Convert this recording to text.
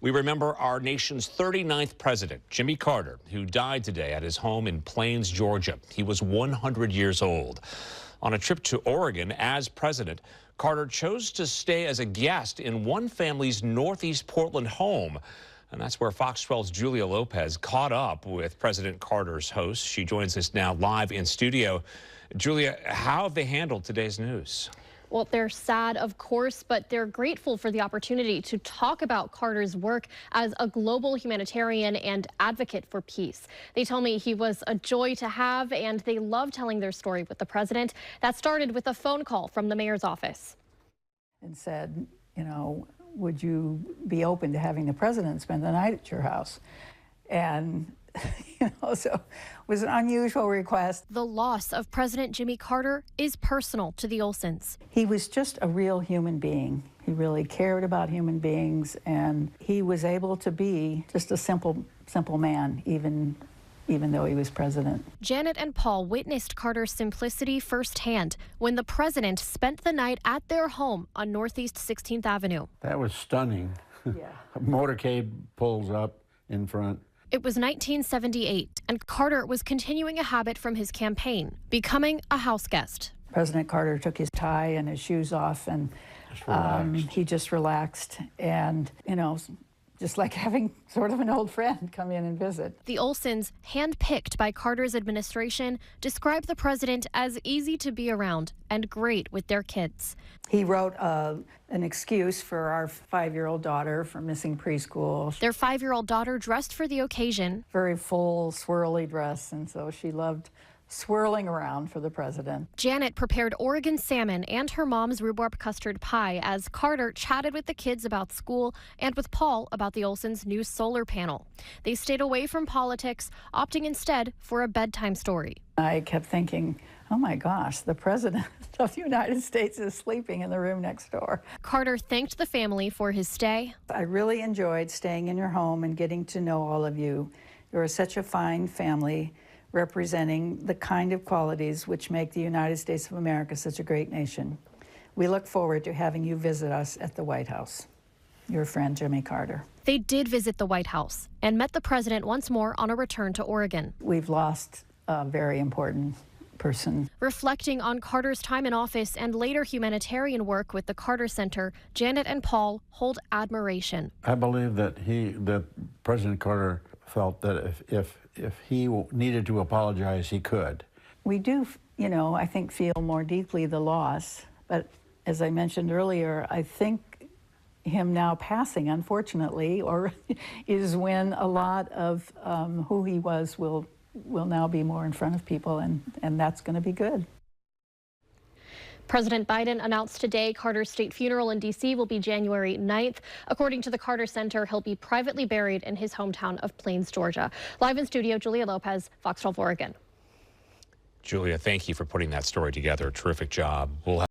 We remember our nation's 39th president, Jimmy Carter, who died today at his home in Plains, Georgia. He was 100 years old. On a trip to Oregon as president, Carter chose to stay as a guest in one family's Northeast Portland home. And that's where Fox 12's Julia Lopez caught up with President Carter's host. She joins us now live in studio. Julia, how have they handled today's news? Well, they're sad, of course, but they're grateful for the opportunity to talk about Carter's work as a global humanitarian and advocate for peace. They tell me he was a joy to have, and they love telling their story with the president. That started with a phone call from the mayor's office. And said, you know, would you be open to having the president spend the night at your house? And, so it was an unusual request. The loss of President Jimmy Carter is personal to the Olsons. He was just a real human being. He really cared about human beings, and he was able to be just a simple man, even though he was president. Janet and Paul witnessed Carter's simplicity firsthand when the president spent the night at their home on Northeast 16th Avenue. That was stunning. Yeah. A motorcade pulls up in front. It was 1978, and Carter was continuing a habit from his campaign, becoming a house guest. President Carter took his tie and his shoes off, and he just relaxed, and, just like having sort of an old friend come in and visit. The Olsons, handpicked by Carter's administration, described the president as easy to be around and great with their kids. He wrote an excuse for our 5-year-old daughter for missing preschool. Their 5-year-old daughter dressed for the occasion. Very full, swirly dress, and so she loved swirling around for the president. Janet prepared Oregon salmon and her mom's rhubarb custard pie as Carter chatted with the kids about school and with Paul about the Olsons' new solar panel. They stayed away from politics, opting instead for a bedtime story. I kept thinking, oh my gosh, the president of the United States is sleeping in the room next door. Carter thanked the family for his stay. I really enjoyed staying in your home and getting to know all of you. You are such a fine family, representing the kind of qualities which make the United States of America such a great nation. We look forward to having you visit us at the White House. Your friend, Jimmy Carter. They did visit the White House and met the president once more on a return to Oregon. We've lost a very important person. Reflecting on Carter's time in office and later humanitarian work with the Carter Center, Janet and Paul hold admiration. I believe that President Carter felt that if he needed to apologize, he could. We do, I think, feel more deeply the loss. But as I mentioned earlier, I think him now passing, unfortunately, is when a lot of who he was will now be more in front of people, and that's going to be good. President Biden announced today Carter's state funeral in D.C. will be January 9th. According to the Carter Center, he'll be privately buried in his hometown of Plains, Georgia. Live in studio, Julia Lopez, Fox 12 Oregon. Julia, thank you for putting that story together. Terrific job. We'll